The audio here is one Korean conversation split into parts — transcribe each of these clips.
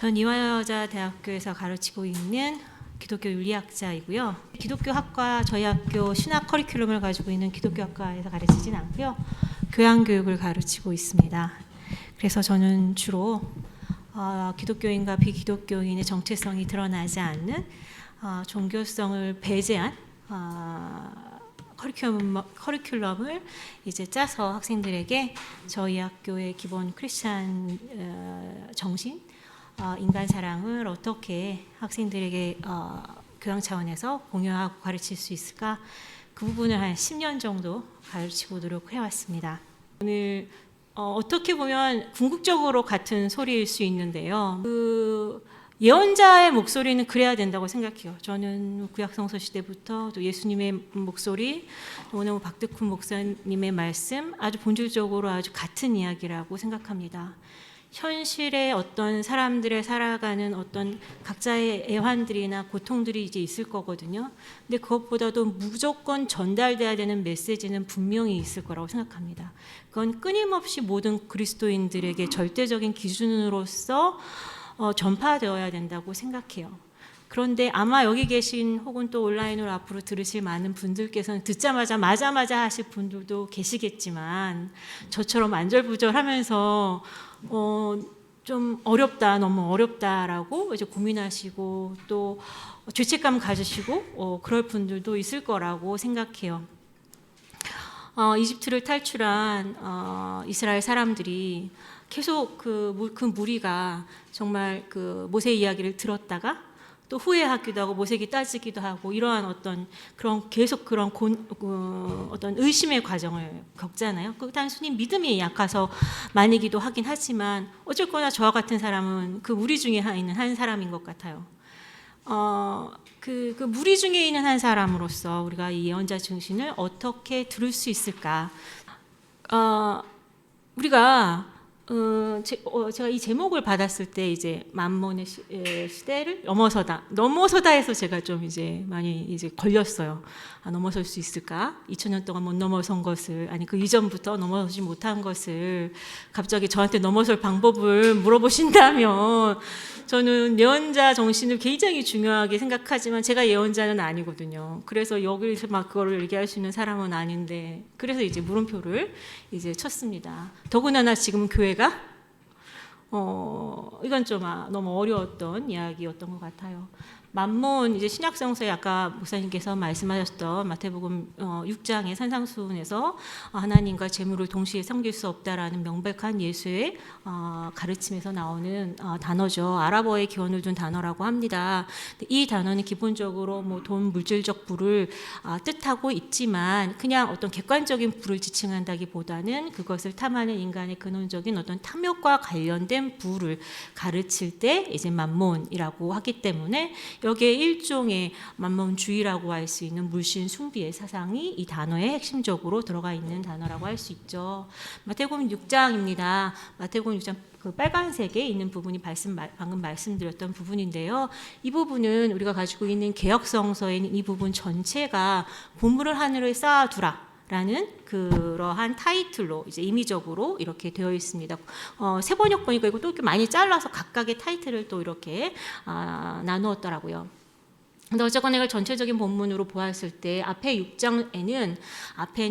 전 이화여자대학교에서 가르치고 있는 기독교 윤리학자이고요. 기독교 학과 저희 학교 신학 커리큘럼을 가지고 있는 기독교 학과에서 가르치진 않고요. 교양교육을 가르치고 있습니다. 그래서 저는 주로 기독교인과 비기독교인의 정체성이 드러나지 않는 종교성을 배제한 커리큘럼을 이제 짜서 학생들에게 저희 학교의 기본 크리스찬 정신, 인간 사랑을 어떻게 학생들에게 교양 차원에서 공유하고 가르칠 수 있을까, 그 부분을 한 10년 정도 가르치고 노력해 왔습니다. 오늘 어떻게 보면 궁극적으로 같은 소리일 수 있는데요. 예언자의 목소리는 그래야 된다고 생각해요. 저는 구약성서 시대부터 또 예수님의 목소리, 또 오늘 박덕훈 목사님의 말씀, 아주 본질적으로 아주 같은 이야기라고 생각합니다. 현실에 어떤 사람들의 살아가는 어떤 각자의 애환들이나 고통들이 이제 있을 거거든요. 근데 그것보다도 무조건 전달돼야 되는 메시지는 분명히 있을 거라고 생각합니다. 그건 끊임없이 모든 그리스도인들에게 절대적인 기준으로서 전파되어야 된다고 생각해요. 그런데 아마 여기 계신 혹은 또 온라인으로 앞으로 들으실 많은 분들께서는 듣자마자 맞아 하실 분들도 계시겠지만, 저처럼 안절부절하면서 좀 어렵다, 너무 어렵다라고 이제 고민하시고 또 죄책감 가지시고 그럴 분들도 있을 거라고 생각해요. 이집트를 탈출한 이스라엘 사람들이 계속 그 무리가 정말 그 모세 이야기를 들었다가 또 후회하기도 하고 모세에게 따지기도 하고 이러한 어떤 어떤 의심의 과정을 겪잖아요. 그 단순히 믿음이 약해서 만이기도 하긴 하지만 어쨌거나 저와 같은 사람은 그 무리 중에 있는 한 사람인 것 같아요. 그 무리 중에 있는 한 사람으로서 우리가 이 예언자 정신을 어떻게 들을 수 있을까? 우리가 제가 이 제목을 받았을 때 이제 만몬의 시대를 넘어서다 해서 제가 좀 이제 많이 이제 걸렸어요. 넘어설 수 있을까? 2000년 동안 못 넘어선 것을, 아니 그 이전부터 넘어서지 못한 것을 갑자기 저한테 넘어설 방법을 물어보신다면, 저는 예언자 정신을 굉장히 중요하게 생각하지만 제가 예언자는 아니거든요. 그래서 여기서 막 그거를 얘기할 수 있는 사람은 아닌데, 그래서 이제 물음표를 이제 쳤습니다. 더군다나 지금 교회가 이건 좀 너무 어려웠던 이야기였던 것 같아요. 만몬, 이제 신약성서에 아까 목사님께서 말씀하셨던 마태복음 6장의 산상수훈에서 하나님과 재물을 동시에 섬길 수 없다라는 명백한 예수의 가르침에서 나오는 단어죠. 아랍어의 기원을 둔 단어라고 합니다. 이 단어는 기본적으로 뭐 돈, 물질적 부를 뜻하고 있지만, 그냥 어떤 객관적인 부를 지칭한다기보다는 그것을 탐하는 인간의 근원적인 어떤 탐욕과 관련된 부를 가르칠 때 이제 만몬이라고 하기 때문에, 여기에 일종의 만몬주의라고 할 수 있는 물신 숭배의 사상이 이 단어에 핵심적으로 들어가 있는 단어라고 할 수 있죠. 마태복음 6장입니다. 마태복음 6장 그 빨간색에 있는 부분이 방금 말씀드렸던 부분인데요. 이 부분은 우리가 가지고 있는 개역성서에 있는 이 부분 전체가 보물을 하늘에 쌓아두라 라는 그러한 타이틀로 이제 임의적으로 이렇게 되어 있습니다. 세 번역본이니까 이거 또 이렇게 많이 잘라서 각각의 타이틀을 또 이렇게 나누었더라고요. 근데 어쨌거나 이걸 전체적인 본문으로 보았을 때 앞에 6장에는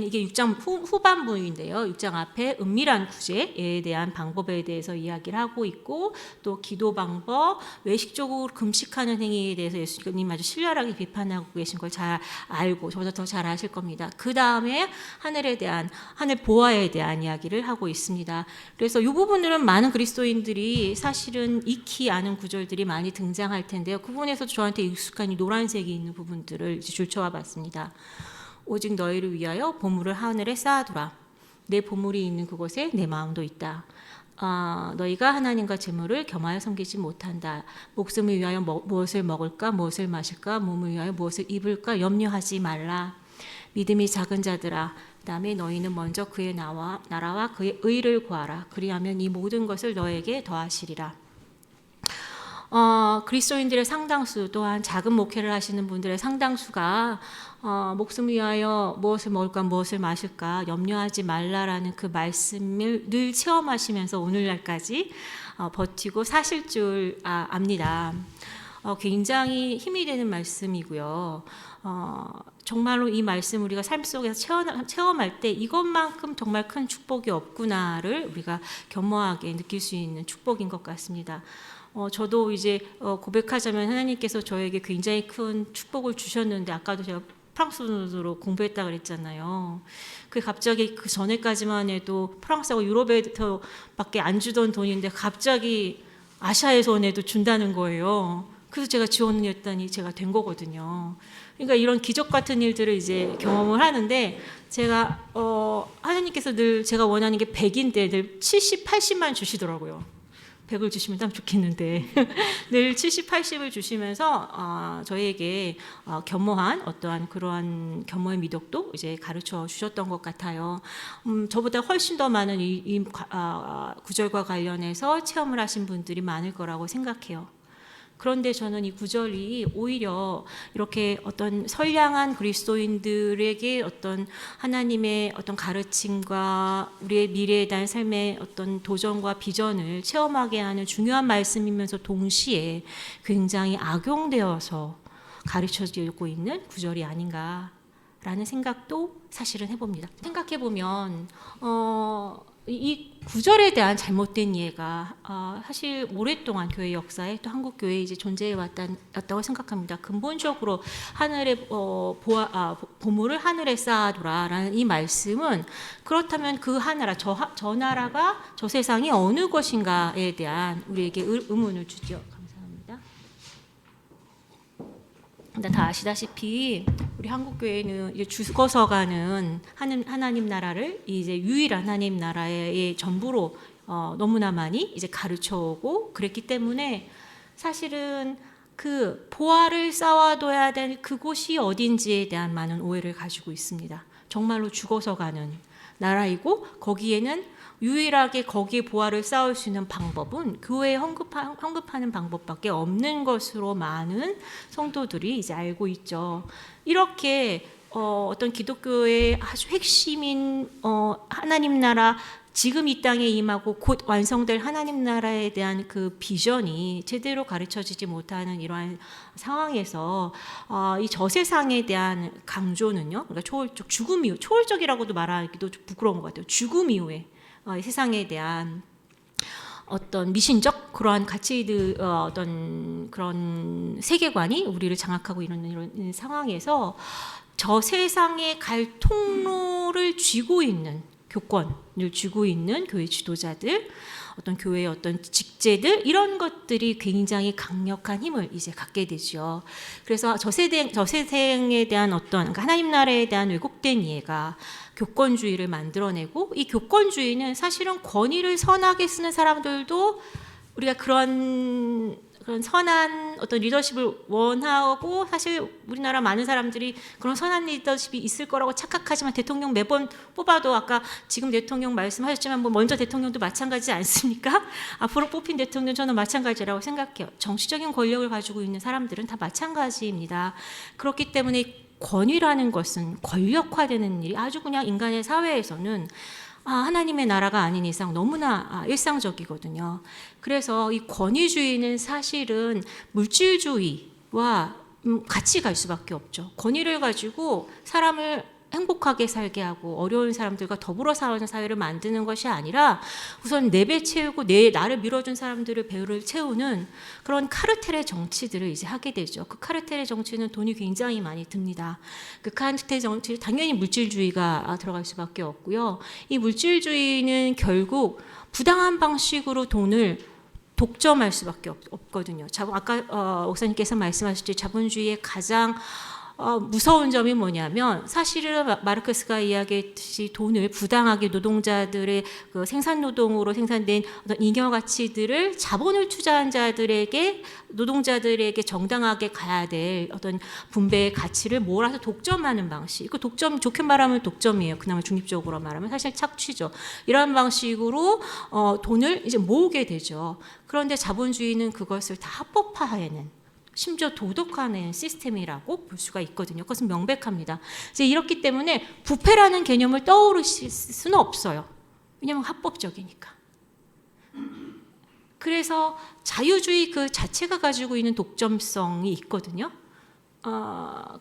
이게 6장 후반부인데요. 6장 앞에 은밀한 구제에 대한 방법에 대해서 이야기를 하고 있고, 또 기도 방법, 외식적으로 금식하는 행위에 대해서 예수님 아주 신랄하게 비판하고 계신 걸 잘 알고 저보다 더 잘 아실 겁니다. 그 다음에 하늘 보화에 대한 이야기를 하고 있습니다. 그래서 이 부분들은 많은 그리스도인들이 사실은 익히 아는 구절들이 많이 등장할 텐데요. 그 부분에서 저한테 익숙한 이 노란색이 있는 부분들을 줄쳐와 봤습니다. 오직 너희를 위하여 보물을 하늘에 쌓아두라. 내 보물이 있는 그곳에 내 마음도 있다. 너희가 하나님과 재물을 겸하여 섬기지 못한다. 목숨을 위하여 무엇을 먹을까, 무엇을 마실까, 몸을 위하여 무엇을 입을까 염려하지 말라. 믿음이 작은 자들아, 그 다음에 너희는 먼저 그의 나라와 그의 의를 구하라. 그리하면 이 모든 것을 너에게 더하시리라. 그리스도인들의 상당수, 또한 작은 목회를 하시는 분들의 상당수가 목숨을 위하여 무엇을 먹을까 무엇을 마실까 염려하지 말라라는 그 말씀을 늘 체험하시면서 오늘날까지 버티고 사실 줄 압니다. 굉장히 힘이 되는 말씀이고요. 정말로 이 말씀 우리가 삶 속에서 체험할 때 이것만큼 정말 큰 축복이 없구나를 우리가 겸허하게 느낄 수 있는 축복인 것 같습니다. 저도 이제 고백하자면 하나님께서 저에게 굉장히 큰 축복을 주셨는데 아까도 제가 프랑스어로 공부했다 그랬잖아요. 그 갑자기 그 전에까지만 해도 프랑스하고 유럽에서밖에 안 주던 돈인데 갑자기 아시아에서도 준다는 거예요. 그래서 제가 지원을 했더니 제가 된 거거든요. 그러니까 이런 기적 같은 일들을 이제 경험을 하는데 제가 하나님께서 늘 제가 원하는 게 100인데 늘 70, 80만 주시더라고요. 100을 주시면 참 좋겠는데 늘 70, 80을 주시면서 저에게 겸허한 어떠한 그러한 겸허의 미덕도 이제 가르쳐 주셨던 것 같아요. 저보다 훨씬 더 많은 이 구절과 관련해서 체험을 하신 분들이 많을 거라고 생각해요. 그런데 저는 이 구절이 오히려 이렇게 어떤 선량한 그리스도인들에게 어떤 하나님의 어떤 가르침과 우리의 미래에 대한 삶의 어떤 도전과 비전을 체험하게 하는 중요한 말씀이면서 동시에 굉장히 악용되어서 가르쳐지고 있는 구절이 아닌가라는 생각도 사실은 해봅니다. 생각해보면 이 구절에 대한 잘못된 이해가 사실 오랫동안 교회 역사에 또 한국 교회에 이제 존재해 왔다고 생각합니다. 근본적으로 하늘의 보물을 하늘에 쌓아두라라는 이 말씀은 그렇다면 그 하나라 저 나라가 저 세상이 어느 것인가에 대한 우리에게 의문을 주죠. 감사합니다. 다 아시다시피 우리 한국 교회는 이제 죽어서 가는 하나님 나라를 이제 유일한 하나님 나라의 전부로 너무나 많이 이제 가르쳐오고 그랬기 때문에 사실은 그 보화를 쌓아둬야 될 그곳이 어딘지에 대한 많은 오해를 가지고 있습니다. 정말로 죽어서 가는 나라이고 거기에는 유일하게 거기에 보화를 쌓을 수 있는 방법은 교회에 헌금하는 방법밖에 없는 것으로 많은 성도들이 이제 알고 있죠. 이렇게 어떤 기독교의 아주 핵심인 하나님 나라 지금 이 땅에 임하고 곧 완성될 하나님 나라에 대한 그 비전이 제대로 가르쳐지지 못하는 이러한 상황에서 이 저세상에 대한 강조는요. 그러니까 초월적 죽음 이후 초월적이라고도 말하기도 좀 부끄러운 것 같아요. 죽음 이후에 세상에 대한 어떤 미신적 그러한 가치들 어떤 그런 세계관이 우리를 장악하고 이런 상황에서 저 세상에 갈 통로를 쥐고 있는 교권을 쥐고 있는 교회 지도자들, 어떤 교회의 어떤 직제들 이런 것들이 굉장히 강력한 힘을 이제 갖게 되죠. 그래서 저세상에 대한 어떤 그러니까 하나님 나라에 대한 왜곡된 이해가 교권주의를 만들어내고 이 교권주의는 사실은 권위를 선하게 쓰는 사람들도 우리가 그런 선한 어떤 리더십을 원하고 사실 우리나라 많은 사람들이 그런 선한 리더십이 있을 거라고 착각하지만 대통령 매번 뽑아도 아까 지금 대통령 말씀하셨지만 뭐 먼저 대통령도 마찬가지지 않습니까? 앞으로 뽑힌 대통령 저는 마찬가지라고 생각해요. 정치적인 권력을 가지고 있는 사람들은 다 마찬가지입니다. 그렇기 때문에 권위라는 것은 권력화되는 일이 아주 그냥 인간의 사회에서는 하나님의 나라가 아닌 이상 너무나 일상적이거든요. 그래서 이 권위주의는 사실은 물질주의와 같이 갈 수밖에 없죠. 권위를 가지고 사람을 행복하게 살게 하고 어려운 사람들과 더불어 사는 사회를 만드는 것이 아니라 우선 내 배 채우고 나를 밀어준 사람들의 배를 채우는 그런 카르텔의 정치들을 이제 하게 되죠. 그 카르텔의 정치는 돈이 굉장히 많이 듭니다. 그 카르텔 정치 당연히 물질주의가 들어갈 수밖에 없고요. 이 물질주의는 결국 부당한 방식으로 돈을 독점할 수밖에 없거든요. 아까 목사님께서 말씀하셨듯이 자본주의의 가장 무서운 점이 뭐냐면 사실은 마르크스가 이야기했듯이 돈을 부당하게 노동자들의 그 생산 노동으로 생산된 어떤 잉여 가치들을 자본을 투자한 자들에게 노동자들에게 정당하게 가야 될 어떤 분배의 가치를 몰아서 독점하는 방식. 그 독점 좋게 말하면 독점이에요. 그나마 중립적으로 말하면 사실 착취죠. 이런 방식으로 돈을 이제 모으게 되죠. 그런데 자본주의는 그것을 다 합법화해낸 심지어 도덕화하는 시스템이라고 볼 수가 있거든요. 그것은 명백합니다. 이제 이렇기 때문에 부패라는 개념을 떠오르실 수는 없어요. 왜냐하면 합법적이니까. 그래서 자유주의 그 자체가 가지고 있는 독점성이 있거든요.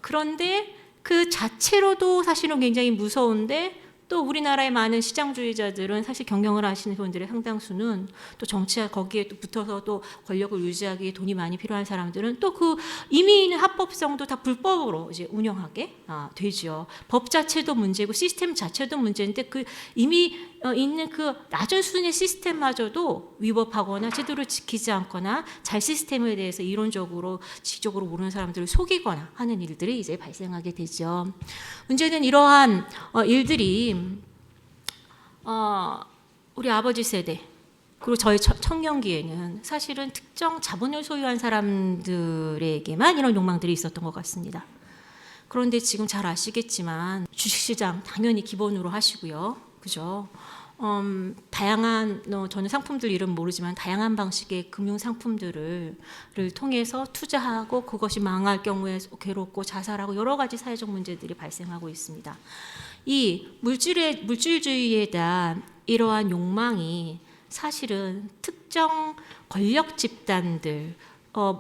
그런데 그 자체로도 사실은 굉장히 무서운데 또 우리나라의 많은 시장주의자들은 사실 경영을 하시는 분들의 상당수는 또 정치와 거기에 또 붙어서 또 권력을 유지하기 위해 돈이 많이 필요한 사람들은 또 그 이미 있는 합법성도 다 불법으로 이제 운영하게 되죠. 법 자체도 문제고 시스템 자체도 문제인데 그 이미 있는 그 낮은 수준의 시스템마저도 위법하거나 제대로 지키지 않거나 잘 시스템에 대해서 이론적으로 지적으로 모르는 사람들을 속이거나 하는 일들이 이제 발생하게 되죠. 문제는 이러한 일들이 우리 아버지 세대 그리고 저희 청년기에는 사실은 특정 자본을 소유한 사람들에게만 이런 욕망들이 있었던 것 같습니다. 그런데 지금 잘 아시겠지만 주식시장 당연히 기본으로 하시고요. 그죠? 다양한 저는 상품들 이름 모르지만 다양한 방식의 금융 상품들을 통해서 투자하고 그것이 망할 경우에 괴롭고 자살하고 여러 가지 사회적 문제들이 발생하고 있습니다. 이 물질주의에 대한 이러한 욕망이 사실은 특정 권력 집단들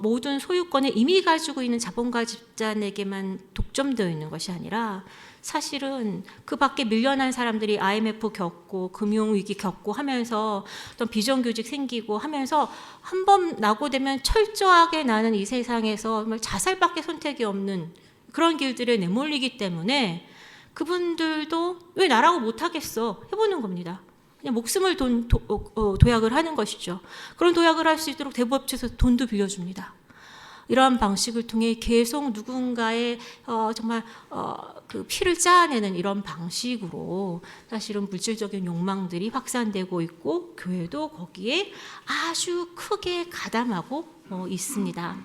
모든 소유권을 이미 가지고 있는 자본가 집단에게만 독점되어 있는 것이 아니라 사실은 그 밖에 밀려난 사람들이 IMF 겪고 금융위기 겪고 하면서 어떤 비정규직 생기고 하면서 한 번 나고 되면 철저하게 나는 이 세상에서 정말 자살밖에 선택이 없는 그런 길들에 내몰리기 때문에 그분들도 왜 나라고 못하겠어 해보는 겁니다. 그냥 목숨을 도약을 하는 것이죠. 그런 도약을 할 수 있도록 대부업체에서 돈도 빌려줍니다. 이러한 방식을 통해 계속 누군가의 정말 그 피를 짜내는 이런 방식으로 사실은 물질적인 욕망들이 확산되고 있고 교회도 거기에 아주 크게 가담하고 있습니다.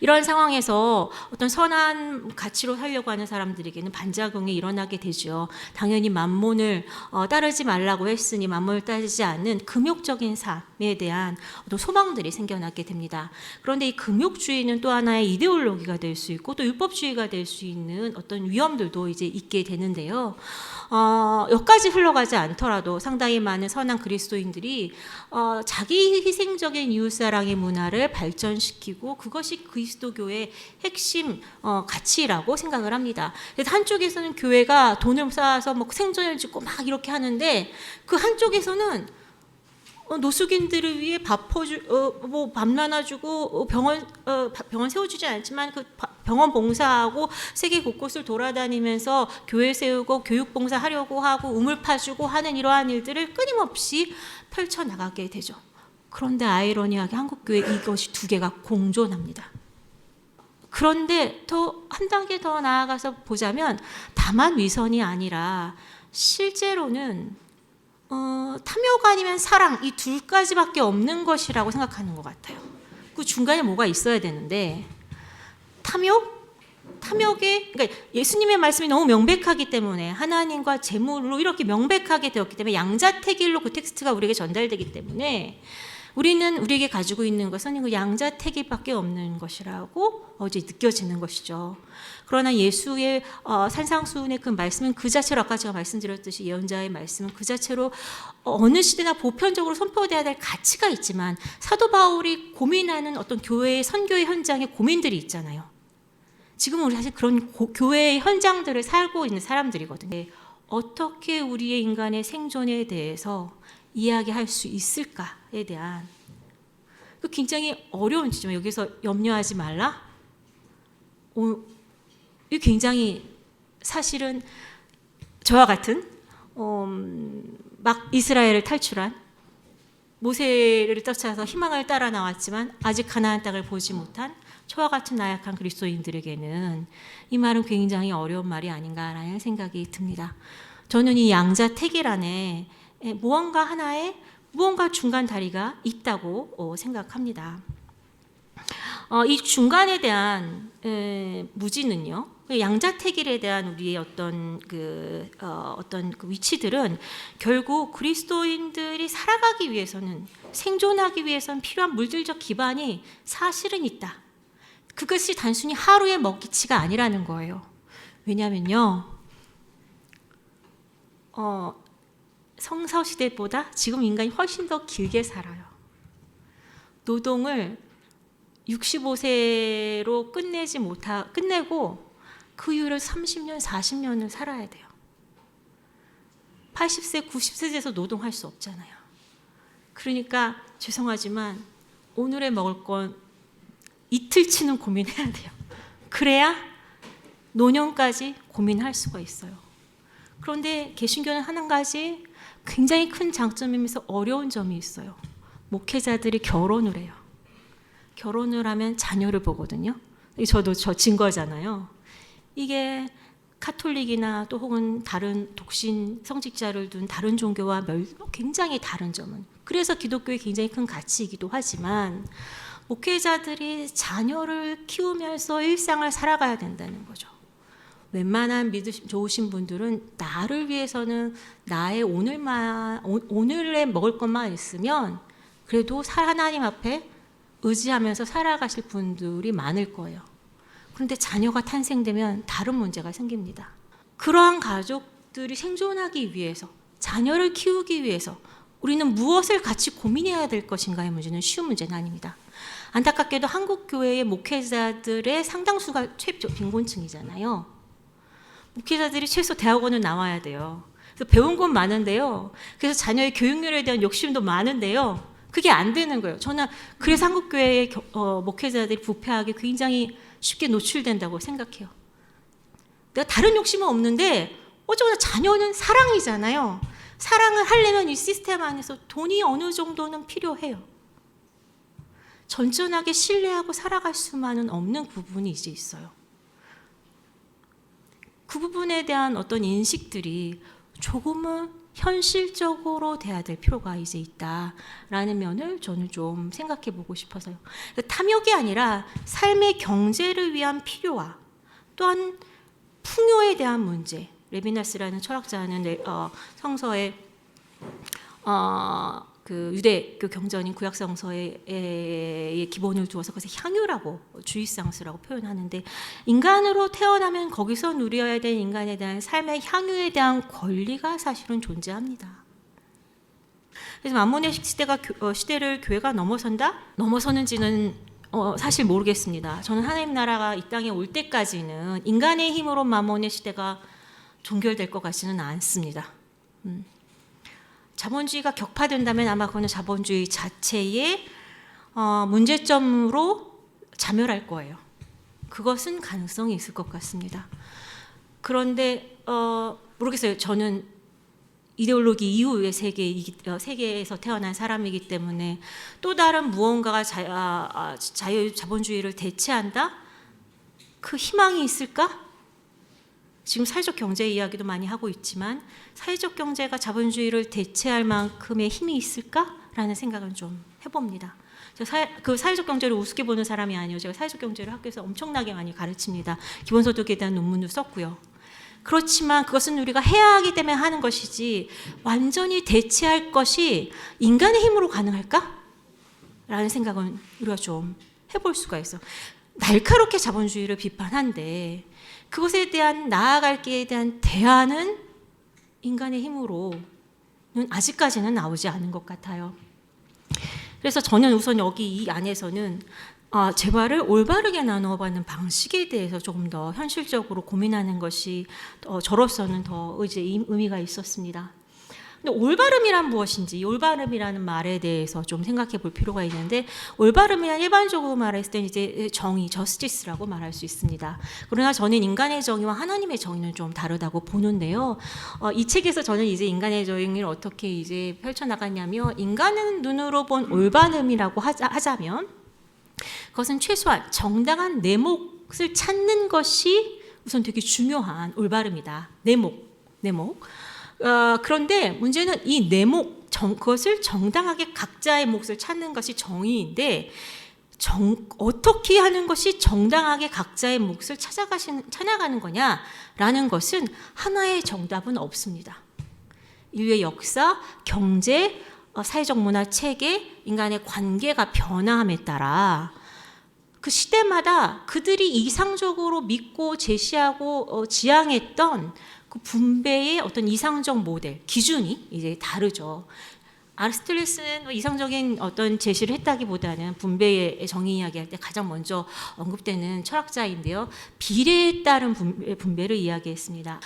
이런 상황에서 어떤 선한 가치로 살려고 하는 사람들에게는 반작용이 일어나게 되죠. 당연히 만몬을 따르지 말라고 했으니 만몬을 따르지 않는 금욕적인 삶에 대한 어떤 소망들이 생겨나게 됩니다. 그런데 이 금욕주의는 또 하나의 이데올로기가 될 수 있고 또 율법주의가 될 수 있는 어떤 위험들도 이제 있게 되는데요. 여기까지 흘러가지 않더라도 상당히 많은 선한 그리스도인들이 자기 희생적인 이웃사랑의 문화를 발전시키고 그것이 그리스도교의 핵심 가치라고 생각을 합니다. 그래서 한쪽에서는 교회가 돈을 쌓아서 뭐 생전을 짓고 막 이렇게 하는데 그 한쪽에서는 노숙인들을 위해 밥 나눠주고 병원 세워주지 않지만 그 병원 봉사하고 세계 곳곳을 돌아다니면서 교회 세우고 교육 봉사하려고 하고 우물 파주고 하는 이러한 일들을 끊임없이 펼쳐나가게 되죠. 그런데 아이러니하게 한국교회 이것이 두 개가 공존합니다. 그런데 더 한 단계 더 나아가서 보자면 다만 위선이 아니라 실제로는 탐욕 아니면 사랑 이 둘까지밖에 없는 것이라고 생각하는 것 같아요. 그 중간에 뭐가 있어야 되는데 탐욕에 그러니까 예수님의 말씀이 너무 명백하기 때문에 하나님과 재물로 이렇게 명백하게 되었기 때문에 양자택일로 그 텍스트가 우리에게 전달되기 때문에 우리에게 가지고 있는 것은 그 양자택일밖에 없는 것이라고 어제 느껴지는 것이죠. 그러나 예수의 산상수훈의 그 말씀은 그 자체로 아까 제가 말씀드렸듯이 예언자의 말씀은 그 자체로 어느 시대나 보편적으로 선포되어야 될 가치가 있지만 사도 바울이 고민하는 어떤 교회의 선교의 현장에 고민들이 있잖아요. 지금 우리 사실 그런 교회의 현장들을 살고 있는 사람들이거든요. 어떻게 우리의 인간의 생존에 대해서 이야기할 수 있을까에 대한 그 굉장히 어려운 지점. 여기서 염려하지 말라. 이 굉장히 사실은 저와 같은 막 이스라엘을 탈출한 모세를 쫓아서 희망을 따라 나왔지만 아직 가나안 땅을 보지 못한 저와 같은 나약한 그리스도인들에게는 이 말은 굉장히 어려운 말이 아닌가라는 생각이 듭니다. 저는 이 양자택일 안에 무언가 중간 다리가 있다고 생각합니다. 이 중간에 대한 무지는요, 양자택일에 대한 우리의 어떤 그 위치들은 결국 그리스도인들이 살아가기 위해서는 생존하기 위해서는 필요한 물질적 기반이 사실은 있다. 그것이 단순히 하루의 먹기치가 아니라는 거예요. 왜냐하면요, 성서시대보다 지금 인간이 훨씬 더 길게 살아요. 노동을 65세로 끝내고 그 이후로 30년, 40년을 살아야 돼요. 80세, 90세 돼서 노동할 수 없잖아요. 그러니까 죄송하지만 오늘에 먹을 건 이틀치는 고민해야 돼요. 그래야 노년까지 고민할 수가 있어요. 그런데 개신교는 한 가지 굉장히 큰 장점이면서 어려운 점이 있어요. 목회자들이 결혼을 해요. 결혼을 하면 자녀를 보거든요. 저도 저 증거잖아요. 이게 카톨릭이나 또 혹은 다른 독신 성직자를 둔 다른 종교와 굉장히 다른 점은, 그래서 기독교의 굉장히 큰 가치이기도 하지만 목회자들이 자녀를 키우면서 일상을 살아가야 된다는 거죠. 웬만한 믿으심 좋으신 분들은 나를 위해서는 나의 오늘에 먹을 것만 있으면 그래도 하나님 앞에 의지하면서 살아가실 분들이 많을 거예요. 그런데 자녀가 탄생되면 다른 문제가 생깁니다. 그러한 가족들이 생존하기 위해서, 자녀를 키우기 위해서 우리는 무엇을 같이 고민해야 될 것인가의 문제는 쉬운 문제는 아닙니다. 안타깝게도 한국 교회의 목회자들의 상당수가 빈곤층이잖아요. 목회자들이 최소 대학원은 나와야 돼요. 그래서 배운 건 많은데요. 그래서 자녀의 교육률에 대한 욕심도 많은데요. 그게 안 되는 거예요. 저는 그래서 한국 교회의 목회자들이 부패하게 굉장히 쉽게 노출된다고 생각해요. 내가 다른 욕심은 없는데 어쩌면 자녀는 사랑이잖아요. 사랑을 하려면 이 시스템 안에서 돈이 어느 정도는 필요해요. 전전하게 신뢰하고 살아갈 수만은 없는 부분이 이제 있어요. 그 부분에 대한 어떤 인식들이 조금은 현실적으로 돼야 될 필요가 이제 있다라는 면을 저는 좀 생각해 보고 싶어서요. 탐욕이 아니라 삶의 경제를 위한 필요와 또한 풍요에 대한 문제. 레비나스라는 철학자는 성서에 그 유대교 경전인 구약성서의 기본을 두어서 그것을 향유라고 주의상수라고 표현하는데, 인간으로 태어나면 거기서 누려야 될 인간에 대한 삶의 향유에 대한 권리가 사실은 존재합니다. 그래서 만몬의 시대를 교회가 넘어선다? 넘어서는지는 사실 모르겠습니다. 저는 하나님 나라가 이 땅에 올 때까지는 인간의 힘으로 만몬의 시대가 종결될 것 같지는 않습니다. 자본주의가 격파된다면 아마 그거는 자본주의 자체의 문제점으로 자멸할 거예요. 그것은 가능성이 있을 것 같습니다. 그런데 모르겠어요. 저는 이데올로기 이후의 세계에서 태어난 사람이기 때문에 또 다른 무언가가 자본주의를 대체한다? 그 희망이 있을까? 지금 사회적 경제 이야기도 많이 하고 있지만 사회적 경제가 자본주의를 대체할 만큼의 힘이 있을까라는 생각은 좀 해봅니다. 그 사회적 경제를 우습게 보는 사람이 아니에요. 제가 사회적 경제를 학교에서 엄청나게 많이 가르칩니다. 기본소득에 대한 논문도 썼고요. 그렇지만 그것은 우리가 해야 하기 때문에 하는 것이지 완전히 대체할 것이 인간의 힘으로 가능할까? 라는 생각은 우리가 좀 해볼 수가 있어. 날카롭게 자본주의를 비판한데 그것에 대한 나아갈 길에 대한 대안은 인간의 힘으로는 아직까지는 나오지 않은 것 같아요. 그래서 저는 우선 여기 이 안에서는 재발을 올바르게 나누어받는 방식에 대해서 조금 더 현실적으로 고민하는 것이 저로서는 더 이제 의미가 있었습니다. 근데 올바름이란 무엇인지, 올바름이라는 말에 대해서 좀 생각해 볼 필요가 있는데, 올바름이란 일반적으로 말했을 때 이제 정의, 저스티스라고 말할 수 있습니다. 그러나 저는 인간의 정의와 하나님의 정의는 좀 다르다고 보는데요. 이 책에서 저는 이제 인간의 정의를 어떻게 이제 펼쳐나갔냐면, 인간은 눈으로 본 올바름이라고 하자면, 그것은 최소한 정당한 내 몫을 찾는 것이 우선 되게 중요한 올바름이다. 내 몫. 그런데 문제는 이 내 몫, 그것을 정당하게 각자의 몫을 찾는 것이 정의인데, 어떻게 하는 것이 정당하게 각자의 몫을 찾아가는 거냐라는 것은 하나의 정답은 없습니다. 인류의 역사, 경제, 사회적 문화 체계, 인간의 관계가 변화함에 따라 그 시대마다 그들이 이상적으로 믿고 제시하고 지향했던 그 분배의 어떤 이상적 모델, 기준이 이제 다르죠. 아리스토텔레스는 이상적인 어떤 제시를 했다기보다는 분배의 정의 이야기할 때 가장 먼저 언급되는 철학자인데요. 비례에 따른 분배를 이야기했습니다.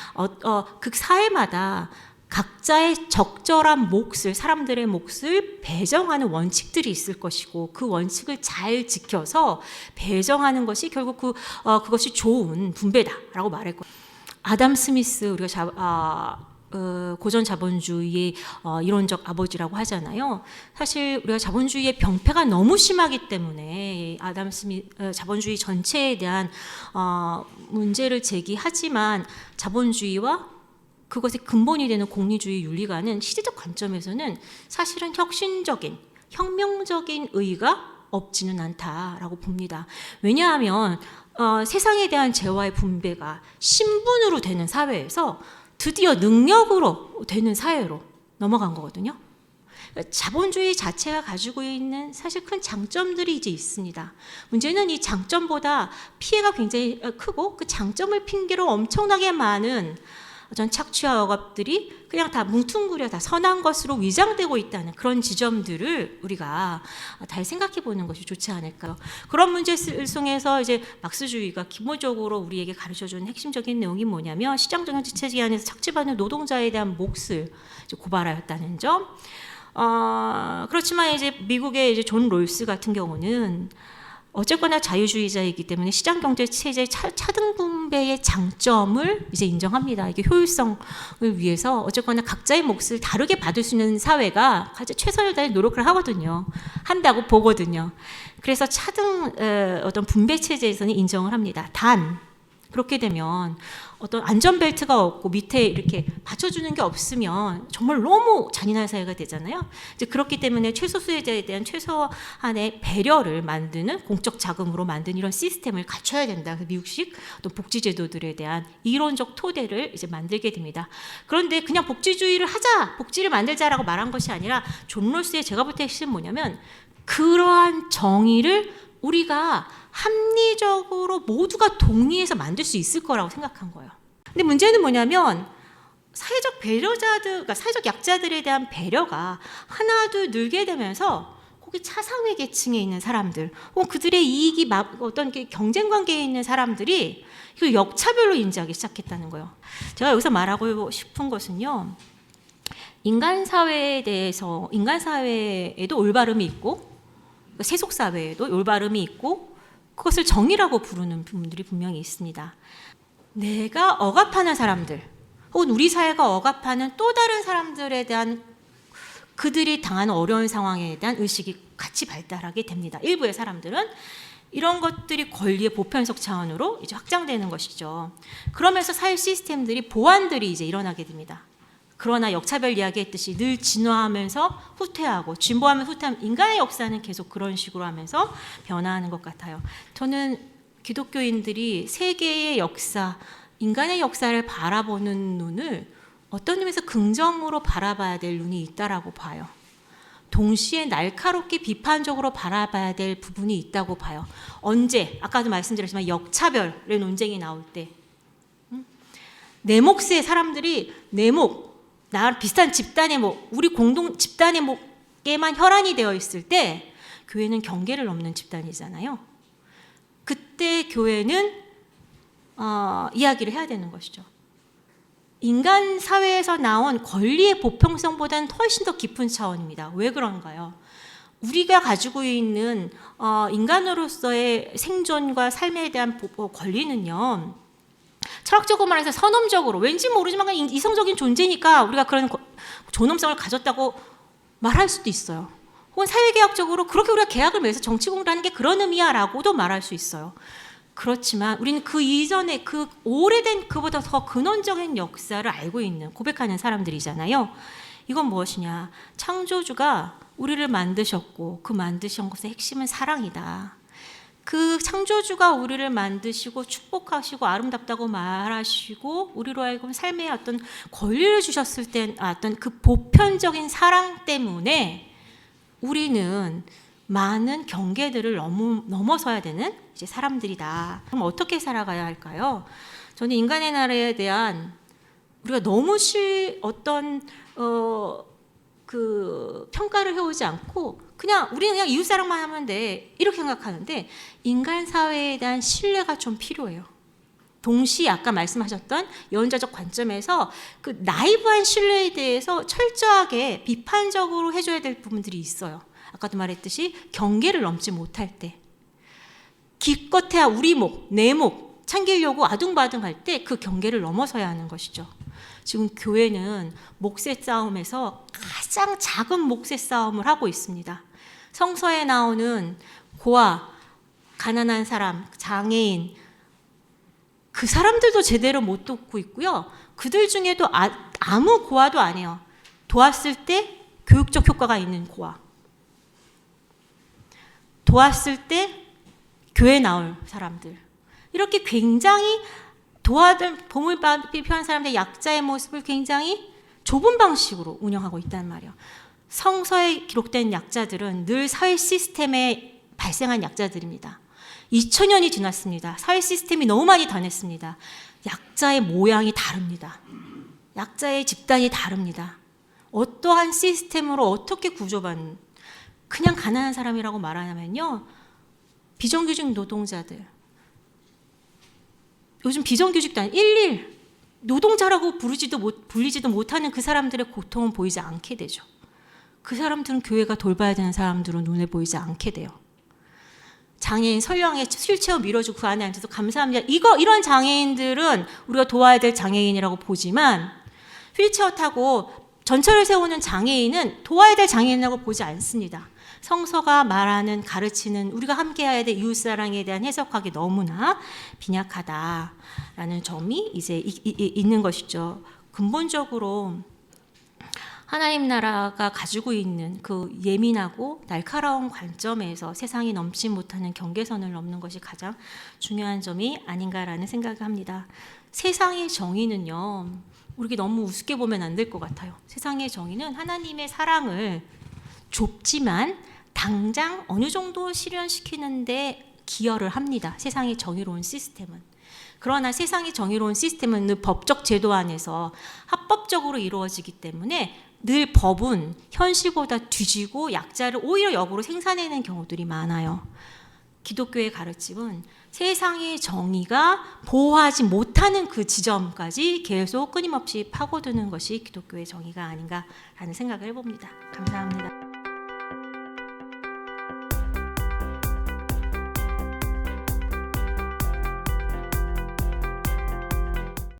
그 사회마다 각자의 적절한 몫을, 사람들의 몫을 배정하는 원칙들이 있을 것이고 그 원칙을 잘 지켜서 배정하는 것이 결국 그것이 좋은 분배다라고 말했고, 아담 스미스, 우리가 고전 자본주의의 이론적 아버지라고 하잖아요. 사실 우리가 자본주의의 병폐가 너무 심하기 때문에 자본주의 전체에 대한 문제를 제기하지만 자본주의와 그것의 근본이 되는 공리주의 윤리관은 시대적 관점에서는 사실은 혁명적인 의의가 없지는 않다라고 봅니다. 왜냐하면 세상에 대한 재화의 분배가 신분으로 되는 사회에서 드디어 능력으로 되는 사회로 넘어간 거거든요. 자본주의 자체가 가지고 있는 사실 큰 장점들이 이제 있습니다. 문제는 이 장점보다 피해가 굉장히 크고 그 장점을 핑계로 엄청나게 많은 어떤 착취와 억압들이 그냥 다 뭉뚱그려 다 선한 것으로 위장되고 있다는 그런 지점들을 우리가 잘 생각해 보는 것이 좋지 않을까요? 그런 문제를 통해서 이제 막스주의가 기본적으로 우리에게 가르쳐주는 핵심적인 내용이 뭐냐면 시장정치 체제 안에서 착취받는 노동자에 대한 몫을 고발하였다는 점. 그렇지만 이제 미국의 이제 존 롤스 같은 경우는 어쨌거나 자유주의자이기 때문에 시장경제 체제의 차등 분배의 장점을 이제 인정합니다. 이게 효율성을 위해서 어쨌거나 각자의 몫을 다르게 받을 수 있는 사회가 최선을 다해 노력을 하거든요. 한다고 보거든요. 그래서 차등 어떤 분배 체제에서는 인정을 합니다. 단 그렇게 되면 어떤 안전벨트가 없고 밑에 이렇게 받쳐주는 게 없으면 정말 너무 잔인한 사회가 되잖아요. 이제 그렇기 때문에 최소수자에 대한 최소한의 배려를 만드는 공적 자금으로 만든 이런 시스템을 갖춰야 된다. 미국식 또 복지제도들에 대한 이론적 토대를 이제 만들게 됩니다. 그런데 그냥 복지주의를 하자, 복지를 만들자라고 말한 것이 아니라 존 롤스의 제가 볼 때 핵심은 뭐냐면 그러한 정의를 우리가 합리적으로 모두가 동의해서 만들 수 있을 거라고 생각한 거예요. 근데 문제는 뭐냐면 사회적 배려자들, 그러니까 사회적 약자들에 대한 배려가 하나둘 늘게 되면서 거기 차상위 계층에 있는 사람들, 혹은 그들의 이익이 어떤 경쟁 관계에 있는 사람들이 이걸 역차별로 인지하기 시작했다는 거예요. 제가 여기서 말하고 싶은 것은요, 인간 사회에 대해서 인간 사회에도 올바름이 있고 세속 사회에도 올바름이 있고 그것을 정의라고 부르는 분들이 분명히 있습니다. 내가 억압하는 사람들 혹은 우리 사회가 억압하는 또 다른 사람들에 대한 그들이 당하는 어려운 상황에 대한 의식이 같이 발달하게 됩니다. 일부의 사람들은 이런 것들이 권리의 보편적 차원으로 이제 확장되는 것이죠. 그러면서 사회 시스템들이 보완들이 이제 일어나게 됩니다. 그러나 역차별 이야기했듯이 늘 진화하면서 후퇴하고 진보하면 후퇴하면 인간의 역사는 계속 그런 식으로 하면서 변화하는 것 같아요. 저는 기독교인들이 세계의 역사, 인간의 역사를 바라보는 눈을 어떤 의미에서 긍정으로 바라봐야 될 눈이 있다라고 봐요. 동시에 날카롭게 비판적으로 바라봐야 될 부분이 있다고 봐요. 언제? 아까도 말씀드렸지만 역차별의 논쟁이 나올 때 내 몫의 사람들이 내 몫, 나랑 비슷한 집단의 목, 우리 공동 집단의 목에만 혈안이 되어 있을 때 교회는 경계를 넘는 집단이잖아요. 그때 교회는 이야기를 해야 되는 것이죠. 인간 사회에서 나온 권리의 보편성보다는 훨씬 더 깊은 차원입니다. 왜 그런가요? 우리가 가지고 있는 인간으로서의 생존과 삶에 대한 권리는요, 철학적으로 말해서 선험적으로 왠지 모르지만 이성적인 존재니까 우리가 그런 존엄성을 가졌다고 말할 수도 있어요. 혹은 사회계약적으로 그렇게 우리가 계약을 맺어서 정치 공부를 하는 게 그런 의미야 라고도 말할 수 있어요. 그렇지만 우리는 그 이전에 그 오래된 그보다 더 근원적인 역사를 알고 있는 고백하는 사람들이잖아요. 이건 무엇이냐? 창조주가 우리를 만드셨고 그 만드신 것의 핵심은 사랑이다. 그 창조주가 우리를 만드시고 축복하시고 아름답다고 말하시고 우리로 하여금 삶의 어떤 권리를 주셨을 때 어떤 그 보편적인 사랑 때문에 우리는 많은 경계들을 넘어서야 되는 이제 사람들이다. 그럼 어떻게 살아가야 할까요? 저는 인간의 나라에 대한 우리가 너무 어떤 그 평가를 해오지 않고 우리는 그냥 이웃 사랑만 하면 돼 이렇게 생각하는데 인간 사회에 대한 신뢰가 좀 필요해요. 동시에 아까 말씀하셨던 예언자적 관점에서 그 나이브한 신뢰에 대해서 철저하게 비판적으로 해줘야 될 부분들이 있어요. 아까도 말했듯이 경계를 넘지 못할 때 기껏해야 우리 목, 내 목 챙기려고 아둥바둥할 때 그 경계를 넘어서야 하는 것이죠. 지금 교회는 목세 싸움에서 가장 작은 목세 싸움을 하고 있습니다. 성서에 나오는 고아, 가난한 사람, 장애인 그 사람들도 제대로 못 돕고 있고요. 그들 중에도 아무 고아도 아니에요. 도왔을 때 교육적 효과가 있는 고아. 도왔을 때 교회 나올 사람들. 이렇게 굉장히 도움을 필요한 사람들의 약자의 모습을 굉장히 좁은 방식으로 운영하고 있단 말이에요. 성서에 기록된 약자들은 늘 사회 시스템에 발생한 약자들입니다. 2000년이 지났습니다. 사회 시스템이 너무 많이 변했습니다. 약자의 모양이 다릅니다. 약자의 집단이 다릅니다. 어떠한 시스템으로 어떻게 구조받는 그냥 가난한 사람이라고 말하냐면요. 비정규직 노동자들 요즘 비정규직도 아닌 일일 노동자라고 불리지도 못하는 그 사람들의 고통은 보이지 않게 되죠. 그 사람들은 교회가 돌봐야 되는 사람들은 눈에 보이지 않게 돼요. 장애인 설령에 휠체어 밀어주고 그 안에 앉아서 감사합니다. 이런 장애인들은 우리가 도와야 될 장애인이라고 보지만 휠체어 타고 전철을 세우는 장애인은 도와야 될 장애인이라고 보지 않습니다. 성서가 말하는 가르치는 우리가 함께해야 될 이웃사랑에 대한 해석하기 너무나 빈약하다라는 점이 이제 있는 것이죠. 근본적으로 하나님 나라가 가지고 있는 그 예민하고 날카로운 관점에서 세상이 넘지 못하는 경계선을 넘는 것이 가장 중요한 점이 아닌가라는 생각을 합니다. 세상의 정의는요, 우리가 너무 우습게 보면 안 될 것 같아요. 세상의 정의는 하나님의 사랑을 좁지만 당장 어느 정도 실현시키는데 기여를 합니다. 세상의 정의로운 시스템은. 그러나 세상의 정의로운 시스템은 늘 법적 제도 안에서 합법적으로 이루어지기 때문에 늘 법은 현실보다 뒤지고 약자를 오히려 역으로 생산해내는 경우들이 많아요. 기독교의 가르침은 세상의 정의가 보호하지 못하는 그 지점까지 계속 끊임없이 파고드는 것이 기독교의 정의가 아닌가라는 생각을 해봅니다. 감사합니다.